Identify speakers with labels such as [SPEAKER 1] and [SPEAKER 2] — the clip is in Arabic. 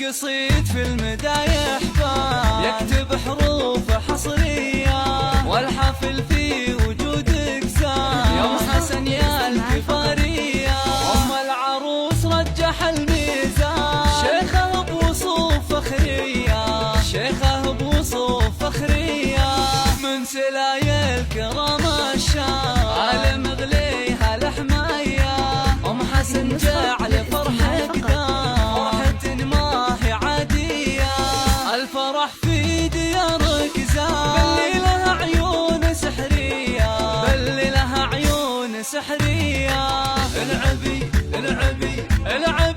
[SPEAKER 1] قصيد في المدايح بان يكتب حروف حصرية والحفل في وجودك زان يوم حسن يا الكفارية أم العروس رجح الميزان شيخه بوصوف فخرية شيخه بوصوف فخرية من سلايا الكرام الشام عالم غليها الحماية أم حسن جعل فرحك فرحة ما هي عادية الفرح في ديارك زاد بل لها عيون سحرية بل لها عيون سحرية العبي العبي العبي